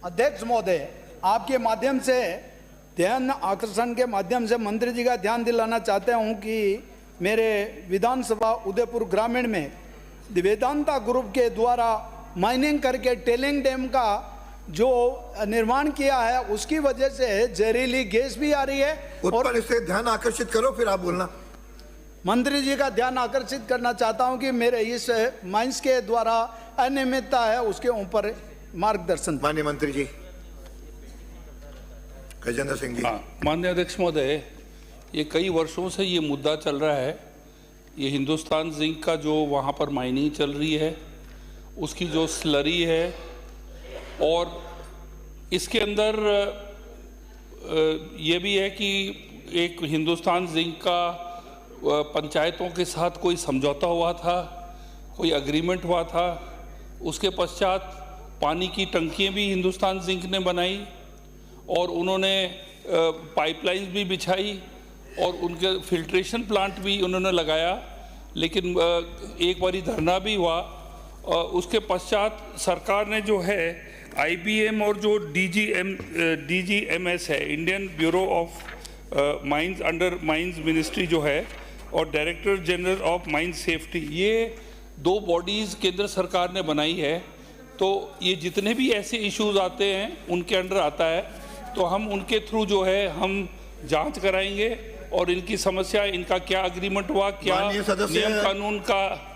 अध्यक्ष महोदय, आपके माध्यम से ध्यान आकर्षण के माध्यम से मंत्री जी का ध्यान दिलाना चाहते हूं कि मेरे विधानसभा उदयपुर ग्रामीण में वेदांता ग्रुप के द्वारा माइनिंग करके टेलिंग डैम का जो निर्माण किया है उसकी वजह से जहरीली गैस भी आ रही है। और इससे ध्यान आकर्षित करो, फिर आप बोलना। मंत्री जी का ध्यान आकर्षित करना चाहता हूं कि मेरे इस माइंस के द्वारा अनियमितता है उसके ऊपर मार्गदर्शन। माननीय मंत्री जी। गजेंद्र सिंह जी। माननीय अध्यक्ष महोदय, ये कई वर्षों से ये मुद्दा चल रहा है। ये हिंदुस्तान जिंक का जो वहाँ पर माइनिंग चल रही है उसकी जो स्लरी है, और इसके अंदर ये भी है कि एक हिंदुस्तान जिंक का पंचायतों के साथ कोई समझौता हुआ था, कोई एग्रीमेंट हुआ था। उसके पश्चात पानी की टंकियाँ भी हिंदुस्तान जिंक ने बनाई और उन्होंने पाइपलाइंस भी बिछाई और उनके फिल्ट्रेशन प्लांट भी उन्होंने लगाया, लेकिन एक बारी धरना भी हुआ। उसके पश्चात सरकार ने जो है IBM और जो DGMS है, Indian bureau of mines under mines ministry जो है, और director general of mine safety, ये दो बॉडीज़ केंद्र सरकार ने बनाई है। तो ये जितने भी ऐसे इश्यूज आते हैं उनके अंडर आता है, तो हम उनके थ्रू जो है हम जांच कराएंगे और इनकी समस्या, इनका क्या एग्रीमेंट हुआ, क्या नियम कानून का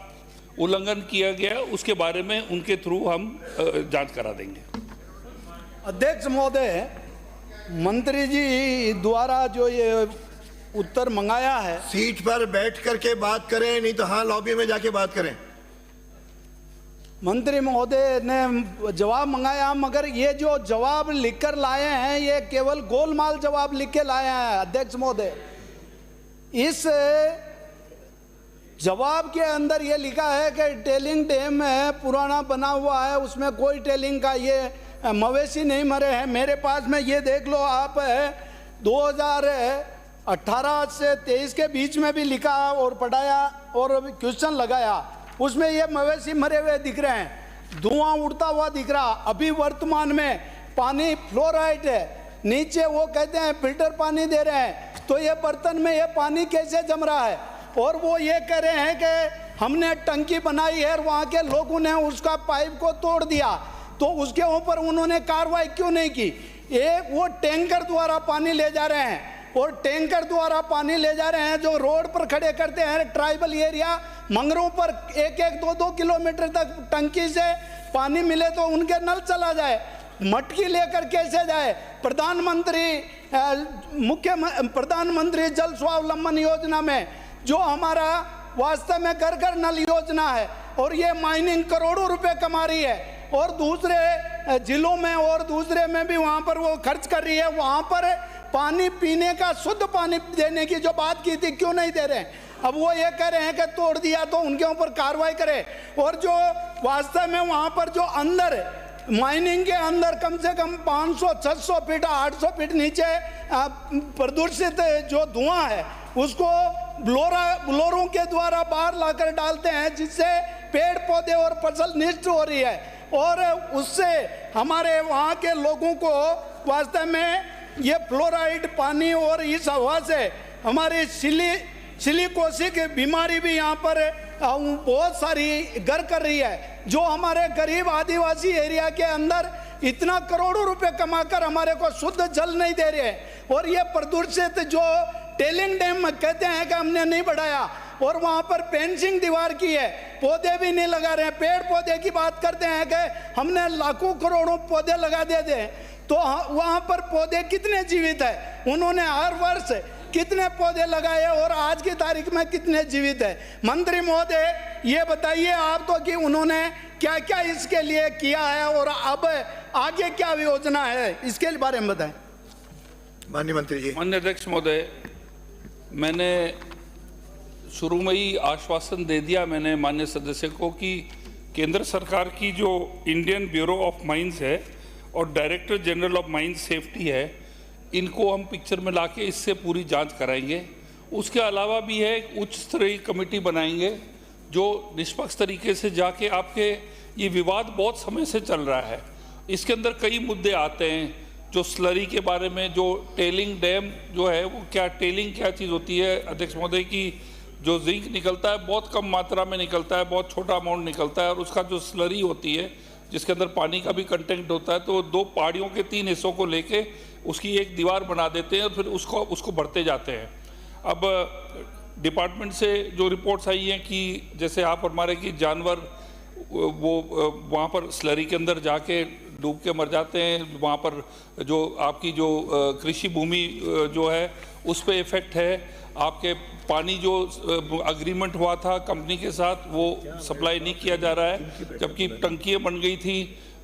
उल्लंघन किया गया, उसके बारे में उनके थ्रू हम जांच करा देंगे। अध्यक्ष महोदय, मंत्री जी द्वारा जो ये उत्तर मंगाया है, सीट पर बैठ करके बात करें, नहीं तो हाँ लॉबी में जाके बात करें। मंत्री महोदय ने जवाब मंगाया, मगर ये जो जवाब लिखकर लाए हैं ये केवल गोलमाल जवाब लिख के लाए हैं। अध्यक्ष महोदय, इस जवाब के अंदर ये लिखा है कि टेलिंग डैम है, पुराना बना हुआ है, उसमें कोई टेलिंग का ये मवेशी नहीं मरे हैं। मेरे पास में ये देख लो आप, 2018 से 23 के बीच में भी लिखा और पढ़ाया और क्वेश्चन लगाया, उसमें ये मवेशी मरे हुए दिख रहे हैं, धुआं उड़ता हुआ दिख रहा। अभी वर्तमान में पानी फ्लोराइड है, नीचे वो कहते हैं फिल्टर पानी दे रहे हैं, तो ये बर्तन में ये पानी कैसे जम रहा है? और वो ये कह रहे हैं कि हमने टंकी बनाई है और वहाँ के लोगों ने उसका पाइप को तोड़ दिया, तो उसके ऊपर उन्होंने कार्रवाई क्यों नहीं की? वो टैंकर द्वारा पानी ले जा रहे हैं, और टैंकर द्वारा पानी ले जा रहे हैं जो रोड पर खड़े करते हैं ट्राइबल एरिया मंगरों पर, 1-2 किलोमीटर तक टंकी से पानी मिले तो उनके नल चला जाए, मटकी लेकर कैसे जाए? प्रधानमंत्री जल स्वावलंबन योजना में जो हमारा वास्तव में घर घर नल योजना है, और ये माइनिंग करोड़ों रुपए कमा रही है, और दूसरे जिलों में और दूसरे में भी वहाँ पर वो खर्च कर रही है, वहाँ पर पानी पीने का शुद्ध पानी देने की जो बात की थी क्यों नहीं दे रहे हैं? अब वो ये कह रहे हैं कि तोड़ दिया तो उनके ऊपर कार्रवाई करे, और जो वास्तव में वहाँ पर जो अंदर माइनिंग के अंदर कम से कम 500-600 फीट 800 फीट नीचे प्रदूषित जो धुआं है उसको ब्लोरों के द्वारा बाहर लाकर डालते हैं, जिससे पेड़ पौधे और फसल नष्ट हो रही है, और उससे हमारे वहाँ के लोगों को वास्तव में ये फ्लोराइड पानी और इस हवा से हमारी सिलिकोसिस बीमारी भी यहाँ पर बहुत सारी घर कर रही है, जो हमारे गरीब आदिवासी एरिया के अंदर इतना करोड़ों रुपए कमाकर हमारे को शुद्ध जल नहीं दे रहे हैं। और ये प्रदूषित जो टेलिंग डैम कहते हैं कि हमने नहीं बढ़ाया, और वहाँ पर फेंसिंग दीवार की है, पौधे भी नहीं लगा रहे हैं। पेड़ पौधे की बात करते हैं कि हमने लाखों करोड़ों पौधे लगा देते हैं, तो वहाँ पर पौधे कितने जीवित है? उन्होंने हर वर्ष कितने पौधे लगाए और आज की तारीख में कितने जीवित है? मंत्री महोदय, ये बताइए आप तो कि उन्होंने क्या क्या इसके लिए किया है और अब आगे क्या योजना है, इसके बारे में बताएं। माननीय मंत्री जी। माननीय अध्यक्ष महोदय, मैंने शुरू में ही आश्वासन दे दिया मैंने माननीय सदस्य को कि केंद्र सरकार की जो इंडियन ब्यूरो ऑफ माइंस है और director general of mine safety है, इनको हम पिक्चर में लाके इससे पूरी जांच कराएंगे। उसके अलावा भी है एक उच्च स्तरीय कमेटी बनाएंगे जो निष्पक्ष तरीके से जाके आपके ये विवाद बहुत समय से चल रहा है, इसके अंदर कई मुद्दे आते हैं, जो स्लरी के बारे में, जो टेलिंग डैम जो है वो क्या, टेलिंग क्या चीज़ होती है अध्यक्ष महोदय की, जो जिंक निकलता है बहुत कम मात्रा में निकलता है, बहुत छोटा अमाउंट निकलता है, और उसका जो स्लरी होती है जिसके अंदर पानी का भी कंटेंट होता है, तो 2 पहाड़ियों के 3 हिस्सों को लेके उसकी एक दीवार बना देते हैं और फिर उसको भरते जाते हैं। अब डिपार्टमेंट से जो रिपोर्ट्स आई हैं कि जैसे आप हमारे कि जानवर वो वहाँ पर स्लरी के अंदर जाके डूब के मर जाते हैं, वहाँ पर जो आपकी जो कृषि भूमि जो है उस पे इफ़ेक्ट है, आपके पानी जो अग्रीमेंट हुआ था कंपनी के साथ वो सप्लाई नहीं किया जा रहा है, जबकि टंकियाँ बन गई थी,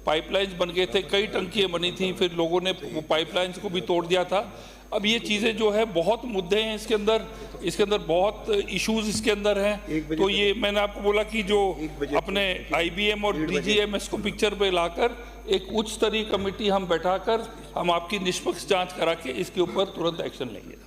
पाइपलाइंस बन गए थे, कई टंकियाँ बनी थी, फिर लोगों ने वो पाइपलाइंस को भी तोड़ दिया था। अब ये चीज़ें जो है बहुत मुद्दे हैं इसके अंदर बहुत इश्यूज इसके अंदर हैं। तो ये मैंने आपको बोला कि जो अपने IBM और DGMS को पिक्चर पे लाकर एक उच्च स्तरीय कमेटी हम बैठाकर हम आपकी निष्पक्ष जांच करा के इसके ऊपर तुरंत एक्शन लेंगे।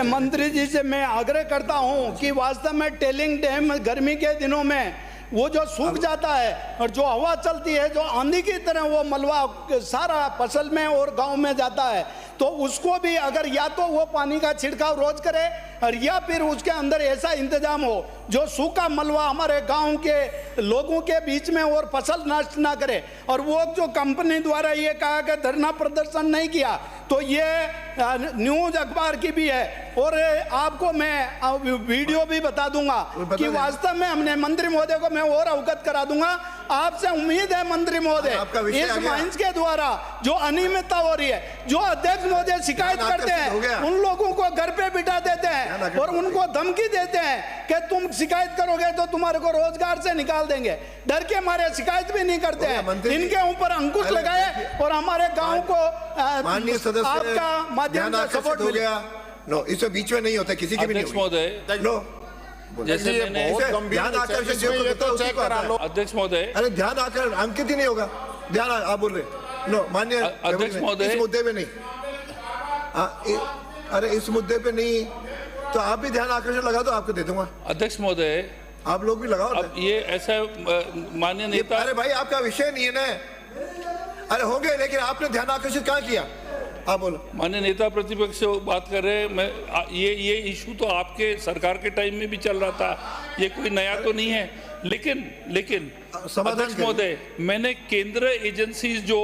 मंत्री जी से मैं आग्रह करता हूं कि वास्तव में टेलिंग डैम गर्मी के दिनों में वो जो सूख जाता है और जो हवा चलती है, जो आंधी की तरह वो मलबा सारा फसल में और गांव में जाता है, तो उसको भी अगर या तो वो पानी का छिड़काव रोज करे और या फिर उसके अंदर ऐसा इंतजाम हो जो सूखा मलबा हमारे गांव के लोगों के बीच में और फसल नष्ट ना करे। और वो जो कंपनी द्वारा ये कहा कि धरना प्रदर्शन नहीं किया, तो ये न्यूज अखबार की भी है और आपको मैं वीडियो भी बता दूंगा कि वास्तव में हमने मंत्री महोदय को मैं और अवगत करा दूंगा। आपसे उम्मीद है मंत्री महोदय, इस माइंस के द्वारा जो अनियमितता हो रही है, जो अध्यक्ष महोदय शिकायत करते हैं, उन लोगों को घर पे बिठा देते हैं और उनको धमकी देते हैं कि तुम शिकायत करोगे तो तुम्हारे को रोजगार से निकाल देंगे, डर के मारे शिकायत भी नहीं करते हैं। इनके ऊपर अंकुश लगाए और हमारे गांव को माननीय सदस्य आपका माध्यम से सपोर्ट हो गया। नो, इसे बीच में नहीं होता, किसी की भी नहीं अध्यक्ष महोदय, नो, जैसे मैंने ध्यान आकर्षण जो होता है उसी को आता है। अध्यक्ष महोदय, अरे ध्यान आकर्षण अंकित ही नहीं होगा, ध्यान आप बोल रहे, नो माननीय अध्यक्ष महोदय, इस मुद्दे पे नहीं, अरे इस मुद्दे पे नहीं तो आप भी ध्यान आकर्षण लगा दो, आपको दे दूंगा। अध्यक्ष महोदय, आप लोग भी लगाओ। अब ये ऐसा माननीय नेता, अरे भाई आपका विषय नहीं है ना, अरे होंगे, लेकिन आपने ध्यान आकर्षित कहाँ किया, आप बोलो। माननीय नेता प्रतिपक्ष से बात कर रहे हैं, मैं ये इशू तो आपके सरकार के टाइम में भी चल रहा था, ये कोई नया तो नहीं है, लेकिन अध्यक्ष महोदय, मैंने केंद्र एजेंसीज जो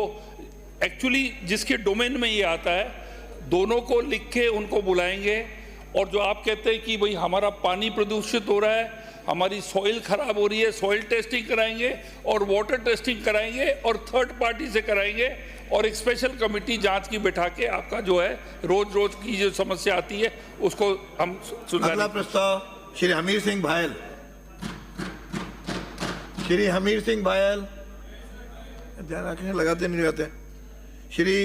एक्चुअली जिसके डोमेन में ये आता है, दोनों को लिख के उनको बुलाएंगे। और जो आप कहते हैं कि भाई हमारा पानी प्रदूषित हो रहा है, हमारी सॉइल खराब हो रही है, सॉइल टेस्टिंग कराएंगे और वाटर टेस्टिंग कराएंगे और थर्ड पार्टी से कराएंगे और एक स्पेशल कमेटी जांच की बैठा के आपका जो है रोज की जो समस्या आती है उसको हम सुधारेंगे। अगला प्रस्ताव श्री हमीर सिंह भायल। श्री हमीर सिंह भायल ध्यान आकर्षण लगाते नहीं रहते। श्री